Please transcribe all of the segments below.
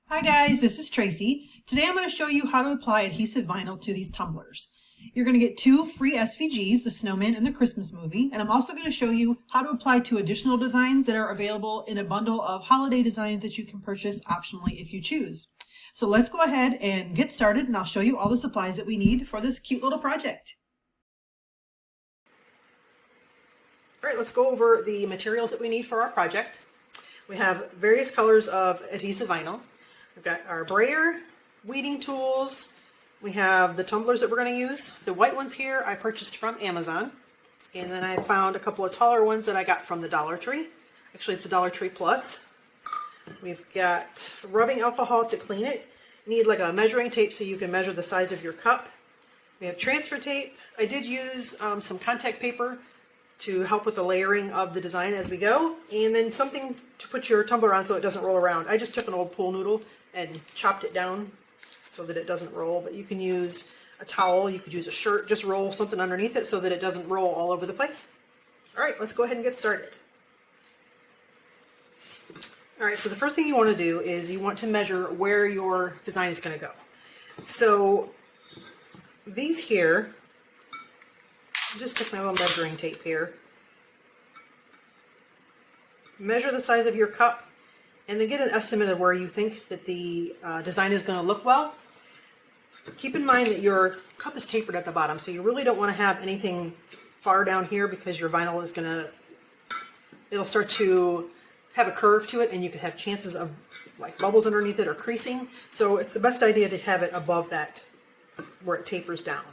Hi guys, this is Tracy. Today I'm going to show you how to apply adhesive vinyl to these tumblers. You're going to get two free SVGs, the snowman and the Christmas movie, and I'm also going to show you how to apply two additional designs that are available in a bundle of holiday designs that you can purchase optionally if you choose. So let's go ahead and get started, and I'll show you all the supplies that we need for this cute little project. All right, let's go over the materials that we need for our project. We have various colors of adhesive vinyl. We've got our brayer, weeding tools. We have the tumblers that we're going to use. The white ones here I purchased from Amazon. And then I found a couple of taller ones that I got from the Dollar Tree. Actually, it's a Dollar Tree Plus. We've got rubbing alcohol to clean it. You need like a measuring tape so you can measure the size of your cup. We have transfer tape. I did use some contact paper to help with the layering of the design as we go. And then something to put your tumbler on so it doesn't roll around. I just took an old pool noodle and chopped it down so that it doesn't roll, but you can use a towel, you could use a shirt, just roll something underneath it so that it doesn't roll all over the place. All right, let's go ahead and get started. All right, so the first thing you want to do is you want to measure where your design is going to go. So these here, I just took my little measuring tape here. Measure the size of your cup and then get an estimate of where you think that the design is going to look well. Keep in mind that your cup is tapered at the bottom, so you really don't want to have anything far down here because your vinyl is going to, it'll start to have a curve to it and you could have chances of like bubbles underneath it or creasing. So it's the best idea to have it above that where it tapers down.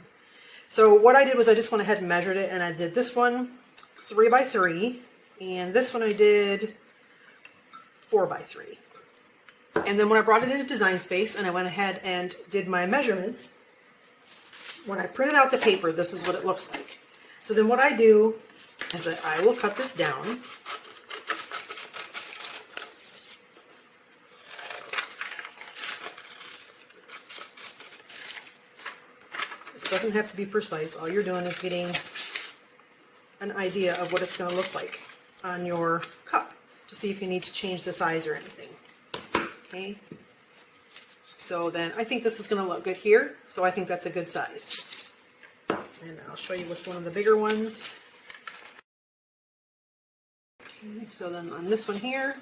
So what I did was I just went ahead and measured it, and I did this one 3 by 3 and this one I did 4 by 3. And then when I brought it into Design Space and I went ahead and did my measurements, when I printed out the paper, this is what it looks like. So then what I do is that I will cut this down. This doesn't have to be precise. All you're doing is getting an idea of what it's going to look like on your cup to see if you need to change the size or anything. Okay, so then I think this is going to look good here, so I think that's a good size. And I'll show you with one of the bigger ones. Okay, so then on this one here,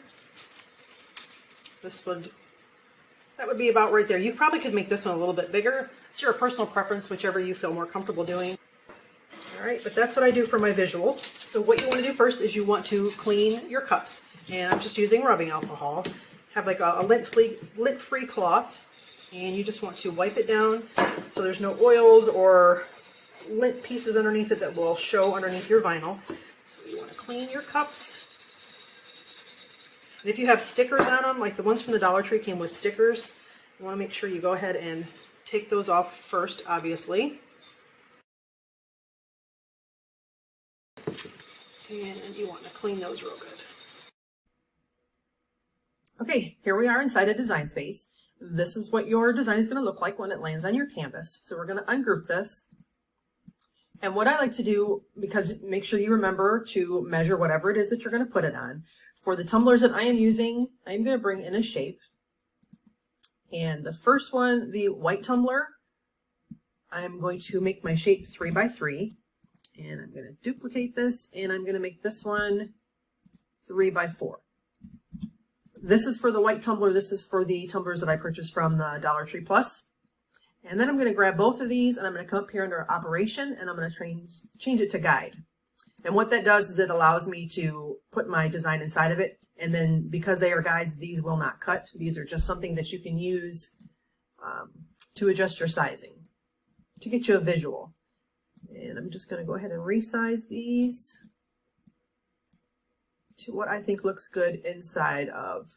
that would be about right there. You probably could make this one a little bit bigger. It's your personal preference, whichever you feel more comfortable doing. All right, but that's what I do for my visuals. So what you want to do first is you want to clean your cups. And I'm just using rubbing alcohol. Have like a lint-free cloth, and you just want to wipe it down so there's no oils or lint pieces underneath it that will show underneath your vinyl. So you want to clean your cups. And if you have stickers on them, like the ones from the Dollar Tree came with stickers, you want to make sure you go ahead and take those off first, obviously. And you want to clean those real good. Okay, here we are inside a Design Space. This is what your design is going to look like when it lands on your canvas. So we're going to ungroup this. And what I like to do, because make sure you remember to measure whatever it is that you're going to put it on. For the tumblers that I am using, I'm going to bring in a shape. And the first one, the white tumbler, I'm going to make my shape 3 by 3. And I'm going to duplicate this, and I'm going to make this one 3 by 4. This is for the white tumbler. This is for the tumblers that I purchased from the Dollar Tree Plus. And then I'm going to grab both of these, and I'm going to come up here under Operation, and I'm going to change it to Guide. And what that does is it allows me to put my design inside of it. And then because they are guides, these will not cut. These are just something that you can use to adjust your sizing, to get you a visual. And I'm just going to go ahead and resize these to what I think looks good inside of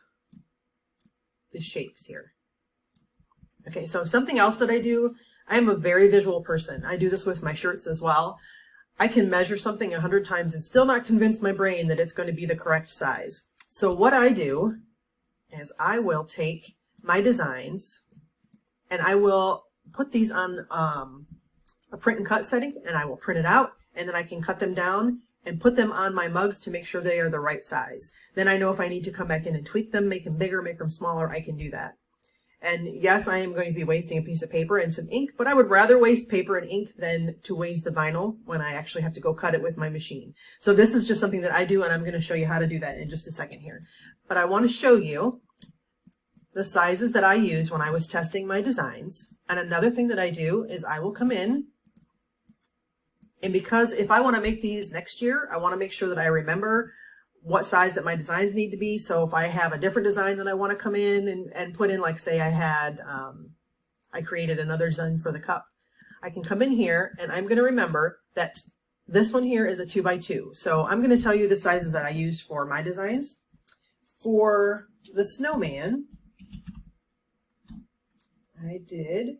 the shapes here. Okay, so something else that I do, I am a very visual person. I do this with my shirts as well. I can measure something 100 times and still not convince my brain that it's going to be the correct size. So what I do is I will take my designs and I will put these on a print and cut setting, and I will print it out, and then I can cut them down and put them on my mugs to make sure they are the right size. Then I know if I need to come back in and tweak them, make them bigger, make them smaller, I can do that. And yes, I am going to be wasting a piece of paper and some ink, but I would rather waste paper and ink than to waste the vinyl when I actually have to go cut it with my machine. So this is just something that I do, and I'm going to show you how to do that in just a second here. But I want to show you the sizes that I used when I was testing my designs. And another thing that I do is I will come in, and because if I want to make these next year, I want to make sure that I remember what size that my designs need to be. So if I have a different design that I want to come in and put in, like say I had, I created another design for the cup, I can come in here and I'm going to remember that this one here is a 2x2. So I'm going to tell you the sizes that I used for my designs. For the snowman, I did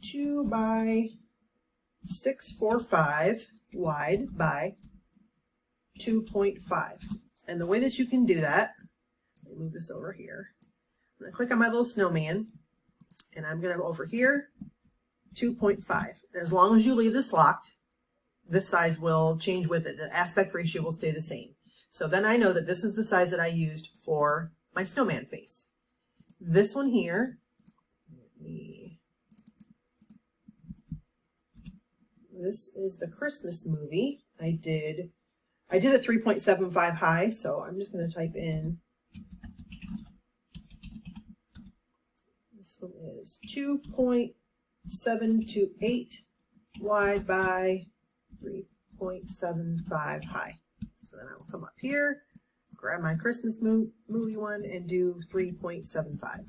2x645 wide by 2.5. And the way that you can do that, let me move this over here. I'm going to click on my little snowman, and I'm going to over here, 2.5. As long as you leave this locked, this size will change with it. The aspect ratio will stay the same. So then I know that this is the size that I used for my snowman face. This one here, this is the Christmas movie. I did a 3.75 high, so I'm just going to type in, this one is 2.728 wide by 3.75 high. So then I will come up here, grab my Christmas movie one and do 3.75.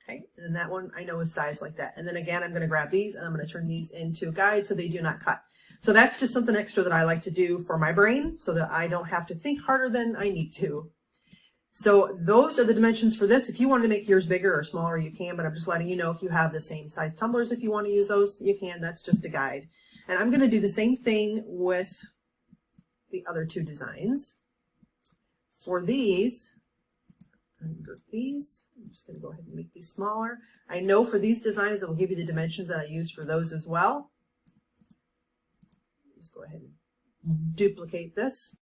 Okay, and then that one I know is sized like that. And then again, I'm going to grab these and I'm going to turn these into guides so they do not cut. So that's just something extra that I like to do for my brain so that I don't have to think harder than I need to. So those are the dimensions for this. If you want to make yours bigger or smaller, you can, but I'm just letting you know if you have the same size tumblers, if you want to use those, you can. That's just a guide. And I'm going to do the same thing with the other two designs. For these, under these, I'm just going to go ahead and make these smaller. I know for these designs, it will give you the dimensions that I use for those as well. Just go ahead and duplicate this.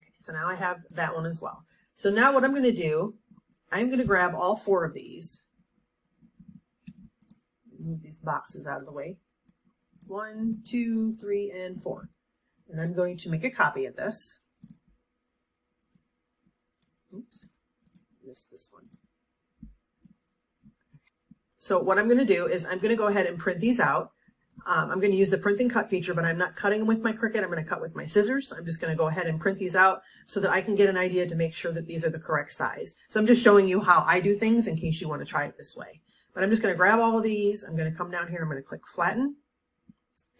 Okay, so now I have that one as well. So now what I'm going to do, I'm going to grab all four of these. Move these boxes out of the way. 1, 2, 3, and 4. And I'm going to make a copy of this. Oops, missed this one. So what I'm going to do is I'm going to go ahead and print these out. I'm going to use the print and cut feature, but I'm not cutting them with my Cricut. I'm going to cut with my scissors. I'm just going to go ahead and print these out so that I can get an idea to make sure that these are the correct size. So I'm just showing you how I do things in case you want to try it this way. But I'm just going to grab all of these. I'm going to come down here. I'm going to click flatten,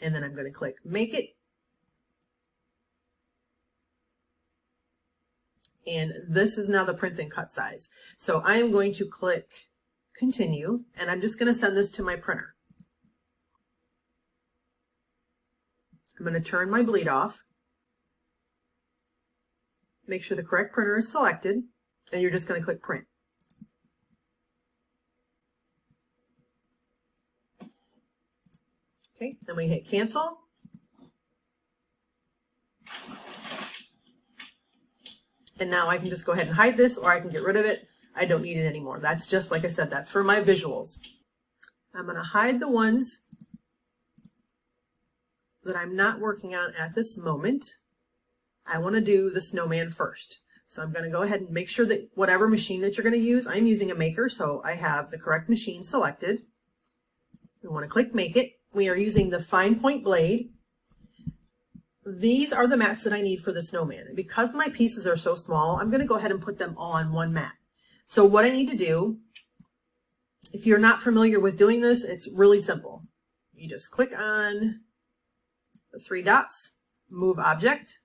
and then I'm going to click make it. And this is now the print and cut size. So I am going to click continue, and I'm just going to send this to my printer. I'm going to turn my bleed off, make sure the correct printer is selected, and you're just going to click print. Okay, then we hit cancel. And now I can just go ahead and hide this, or I can get rid of it. I don't need it anymore. That's just, like I said, that's for my visuals. I'm going to hide the ones that I'm not working on at this moment. I want to do the snowman first. So I'm going to go ahead and make sure that whatever machine that you're going to use, I'm using a maker, so I have the correct machine selected. We want to click make it. We are using the fine point blade. These are the mats that I need for the snowman. And because my pieces are so small, I'm going to go ahead and put them all on one mat. So what I need to do, if you're not familiar with doing this, it's really simple. You just click on the three dots, move object,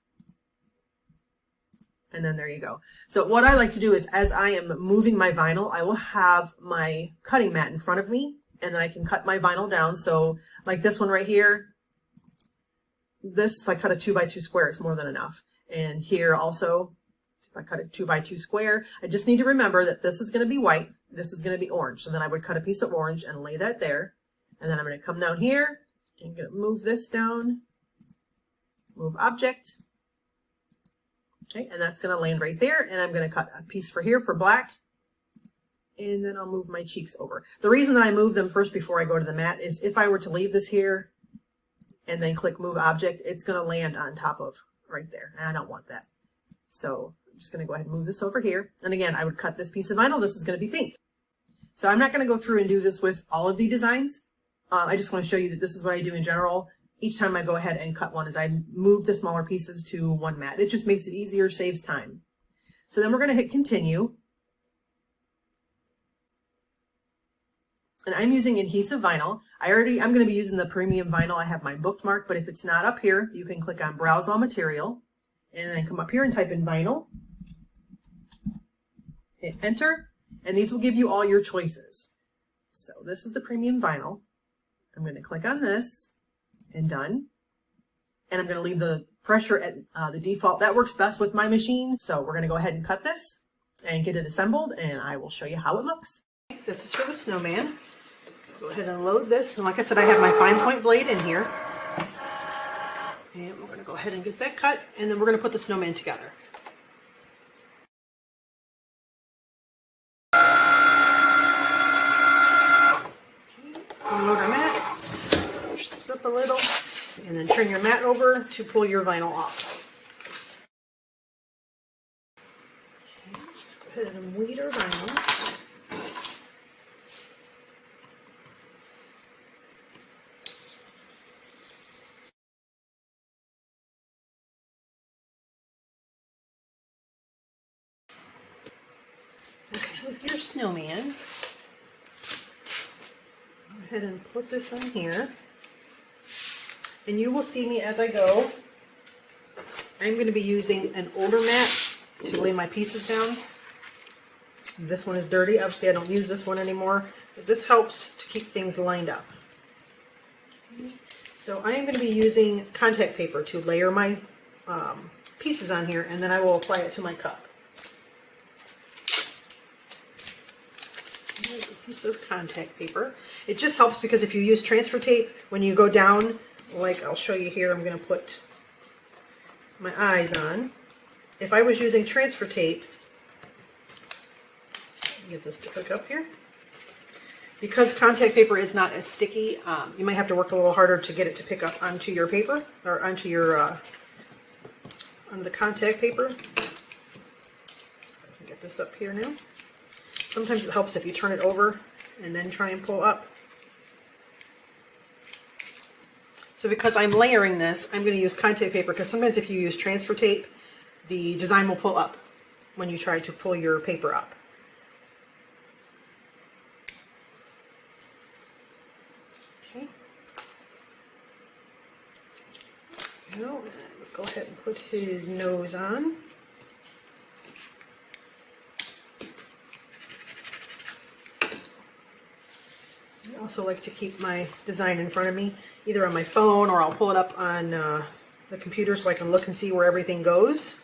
and then there you go. So what I like to do is as I am moving my vinyl, I will have my cutting mat in front of me, and then I can cut my vinyl down. So like this one right here, this, if I cut a 2x2 square, it's more than enough. And here also, if I cut a 2x2 square, I just need to remember that this is going to be white, this is going to be orange. So then I would cut a piece of orange and lay that there. And then I'm going to come down here and I'm going to move this down, move object. Okay, and that's going to land right there. And I'm going to cut a piece for here for black. And then I'll move my cheeks over. The reason that I move them first before I go to the mat is if I were to leave this here and then click move object, it's going to land on top of right there. And I don't want that. So I'm just going to go ahead and move this over here. And again, I would cut this piece of vinyl. This is going to be pink. So I'm not going to go through and do this with all of the designs. I just want to show you that this is what I do in general. Each time I go ahead and cut one is I move the smaller pieces to one mat. It just makes it easier, saves time. So then we're going to hit continue. And I'm using adhesive vinyl. I'm going to be using the premium vinyl. I have mine bookmarked, but if it's not up here, you can click on browse all material and then come up here and type in vinyl. Hit enter, and these will give you all your choices. So this is the premium vinyl. I'm going to click on this and done. And I'm going to leave the pressure at the default. That works best with my machine. So we're going to go ahead and cut this and get it assembled, and I will show you how it looks. This is for the snowman. Go ahead and load this. And like I said, I have my fine point blade in here. And we're going to go ahead and get that cut, and then we're going to put the snowman together. Unload our mat, push this up a little, and then turn your mat over to pull your vinyl off. Okay, let's go ahead and weed our vinyl. Okay, with your snowman, go ahead and put this on here. And you will see me as I go. I'm going to be using an older mat to lay my pieces down. This one is dirty. Obviously, I don't use this one anymore. But this helps to keep things lined up. Okay. So I am going to be using contact paper to layer my pieces on here, and then I will apply it to my cup. Here's a piece of contact paper. It just helps because if you use transfer tape, when you go down, like I'll show you here, I'm going to put my eyes on. If I was using transfer tape, get this to hook up here. Because contact paper is not as sticky, you might have to work a little harder to get it to pick up onto your paper, or onto your on the contact paper. Get this up here now. Sometimes it helps if you turn it over and then try and pull up. So because I'm layering this, I'm going to use contact paper, because sometimes if you use transfer tape, the design will pull up when you try to pull your paper up. Okay. Now, let's go ahead and put his nose on. I also like to keep my design in front of me, either on my phone or I'll pull it up on the computer so I can look and see where everything goes.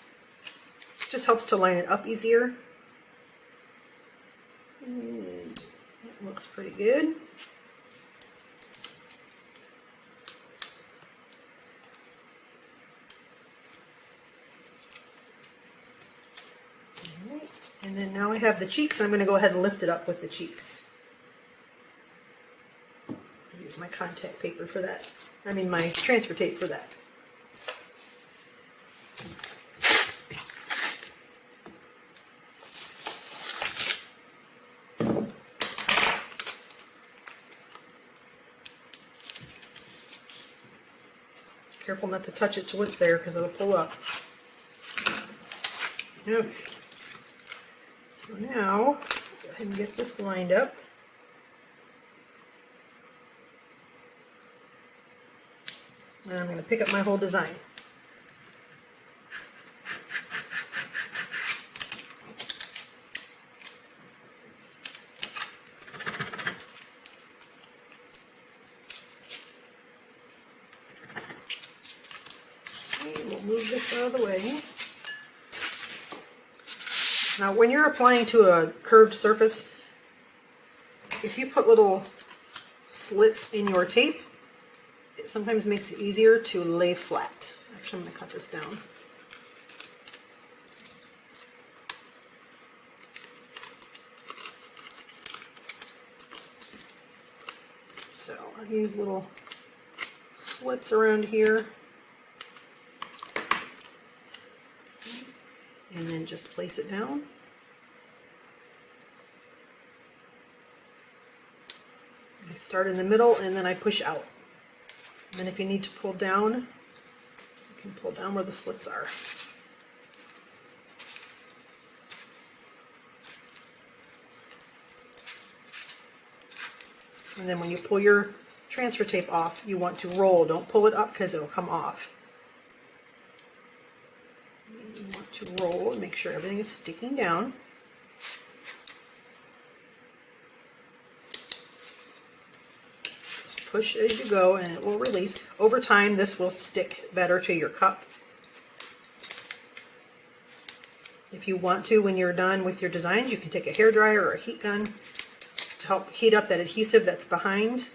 It just helps to line it up easier. That looks pretty good. Alright, and then now I have the cheeks. I'm going to go ahead and lift it up with the cheeks. Use my contact paper for that. I mean my transfer tape for that. Careful not to touch it till it's there, because it'll pull up. Okay. So now, go ahead and get this lined up. And I'm going to pick up my whole design. Okay, we'll move this out of the way. Now when you're applying to a curved surface, if you put little slits in your tape, it sometimes makes it easier to lay flat. So actually I'm going to cut this down. So I use little slits around here and then just place it down. I start in the middle and then I push out. And then if you need to pull down, you can pull down where the slits are. And then when you pull your transfer tape off, you want to roll. Don't pull it up because it'll come off. You want to roll and make sure everything is sticking down. Just push as you go and it will release. Over time, this will stick better to your cup. If you want to, when you're done with your designs, you can take a hairdryer or a heat gun to help heat up that adhesive that's behind.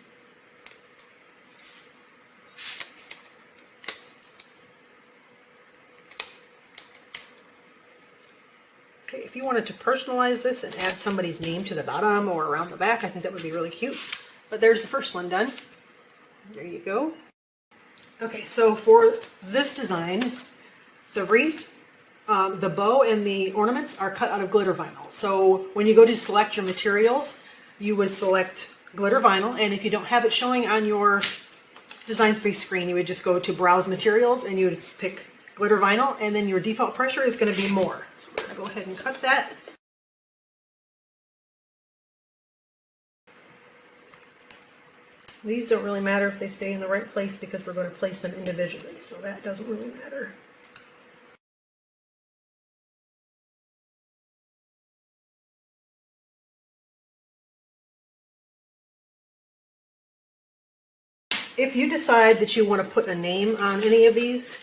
Okay, if you wanted to personalize this and add somebody's name to the bottom or around the back, I think that would be really cute. But there's the first one done. There you go. Okay, so for this design, the wreath, the bow and the ornaments are cut out of glitter vinyl. So when you go to select your materials, you would select glitter vinyl, and if you don't have it showing on your Design Space screen, you would just go to Browse Materials and you would pick glitter vinyl, and then your default pressure is going to be more. So we're going to go ahead and cut that. These don't really matter if they stay in the right place because we're going to place them individually, so that doesn't really matter. If you decide that you want to put a name on any of these,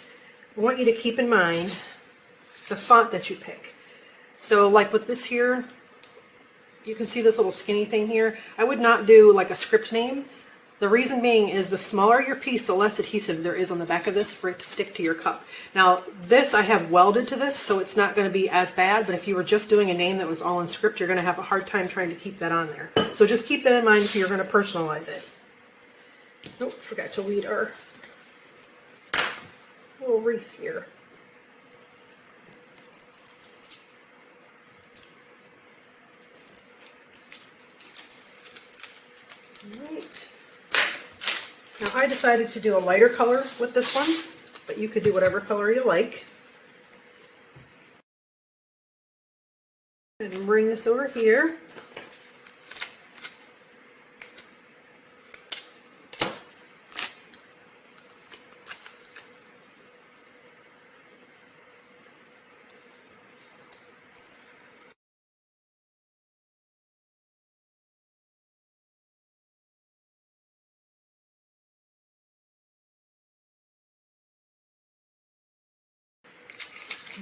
I want you to keep in mind the font that you pick. So like with this here, you can see this little skinny thing here. I would not do like a script name. The reason being is the smaller your piece, the less adhesive there is on the back of this for it to stick to your cup. Now this I have welded to this, so it's not going to be as bad, but if you were just doing a name that was all in script, you're going to have a hard time trying to keep that on there. So just keep that in mind if you're going to personalize it. Oh, forgot to weed our little wreath here. Right. Now I decided to do a lighter color with this one, but you could do whatever color you like. And bring this over here.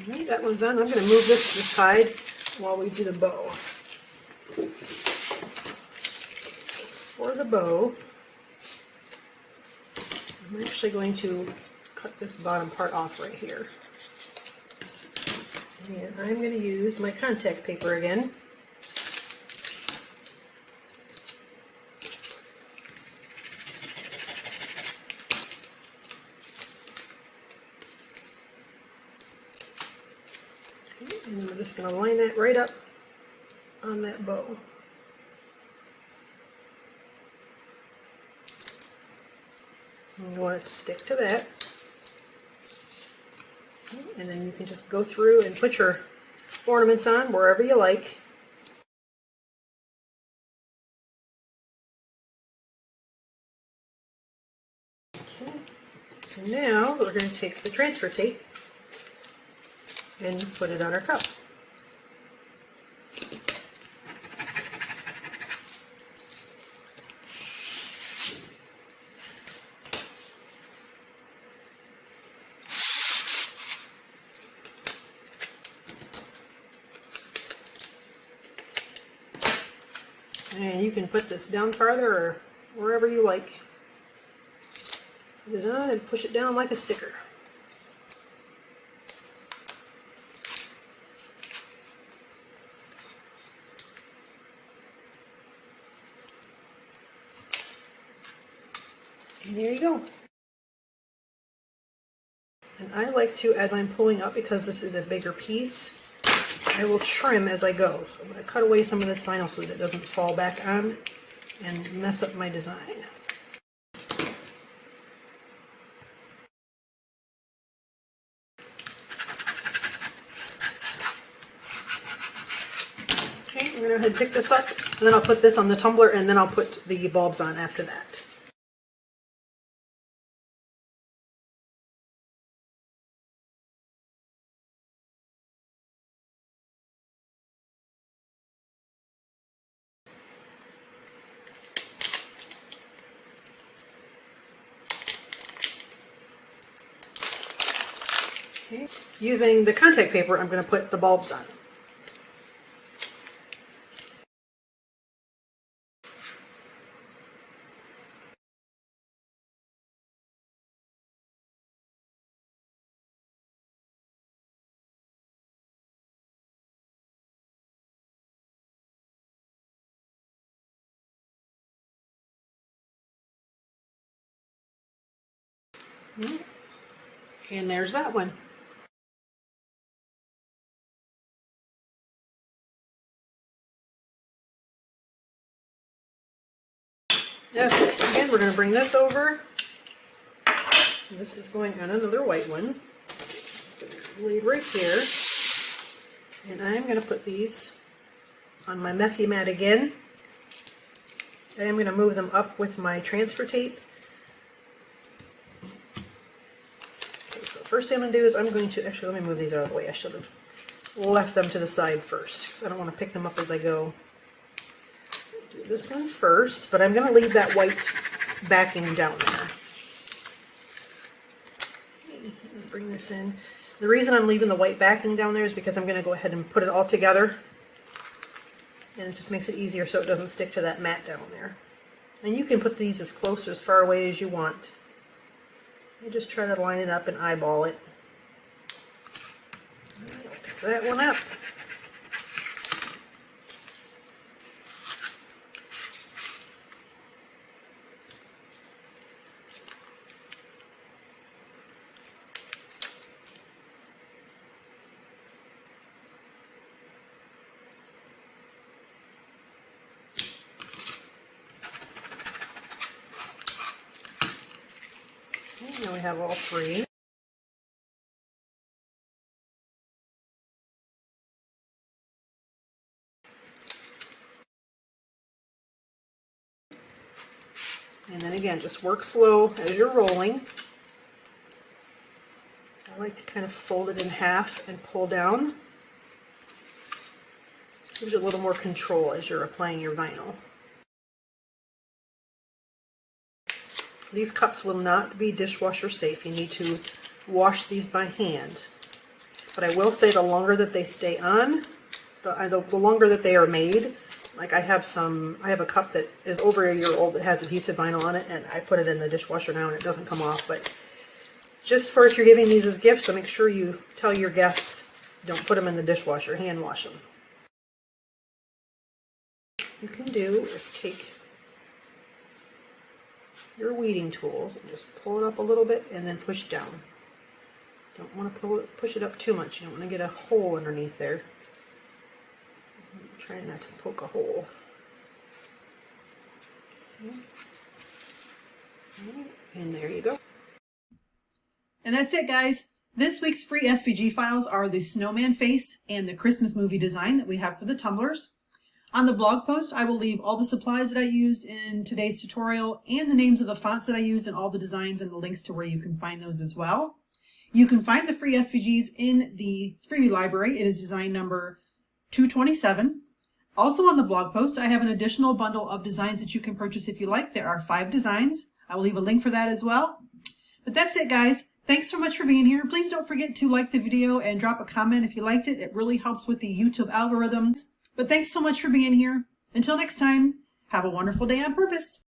Alright, that one's done. I'm going to move this to the side while we do the bow. So for the bow, I'm actually going to cut this bottom part off right here. And I'm going to use my contact paper again. And then we're just going to line that right up on that bow. And you want it to stick to that. And then you can just go through and put your ornaments on wherever you like. Okay. And now we're going to take the transfer tape and put it on our cup. And you can put this down farther or wherever you like. Put it on and push it down like a sticker. And there you go. And I like to, as I'm pulling up, because this is a bigger piece, I will trim as I go. So I'm going to cut away some of this vinyl so that it doesn't fall back on and mess up my design. Okay, I'm going to go ahead and pick this up, and then I'll put this on the tumbler, and then I'll put the bulbs on after that. Okay. Using the contact paper, I'm going to put the bulbs on. And there's that one. Okay, again, we're going to bring this over. This is going on another white one. This is going to be laid right here. And I'm going to put these on my messy mat again. And I'm going to move them up with my transfer tape. Okay, so first thing I'm going to do is I'm going to, actually let me move these out of the way. I should have left them to the side first because I don't want to pick them up as I go. Do this one first, but I'm going to leave that white backing down there. Okay, bring this in. The reason I'm leaving the white backing down there is because I'm going to go ahead and put it all together, and it just makes it easier so it doesn't stick to that mat down there. And you can put these as close or as far away as you want. I just try to line it up and eyeball it. I'll pick that one up. Now we have all three. And then again, just work slow as you're rolling. I like to kind of fold it in half and pull down. It gives you a little more control as you're applying your vinyl. These cups will not be dishwasher safe. You need to wash these by hand. But I will say the longer that they stay on, the longer that they are made. Like I have a cup that is over a year old that has adhesive vinyl on it, and I put it in the dishwasher now and it doesn't come off. But just for if you're giving these as gifts, so make sure you tell your guests don't put them in the dishwasher, hand wash them. What you can do is take your weeding tools and just pull it up a little bit and then push down. Don't want to push it up too much. You don't want to get a hole underneath there. I'm trying not to poke a hole. Okay. And there you go. And that's it, guys. This week's free SVG files are the snowman face and the Christmas movie design that we have for the tumblers. On the blog post, I will leave all the supplies that I used in today's tutorial and the names of the fonts that I used and all the designs and the links to where you can find those as well. You can find the free SVGs in the freebie library. It is design number 227. Also on the blog post, I have an additional bundle of designs that you can purchase if you like. There are 5 designs. I will leave a link for that as well. But that's it, guys. Thanks so much for being here. Please don't forget to like the video and drop a comment if you liked it. It really helps with the YouTube algorithms. But thanks so much for being here. Until next time, have a wonderful day on purpose.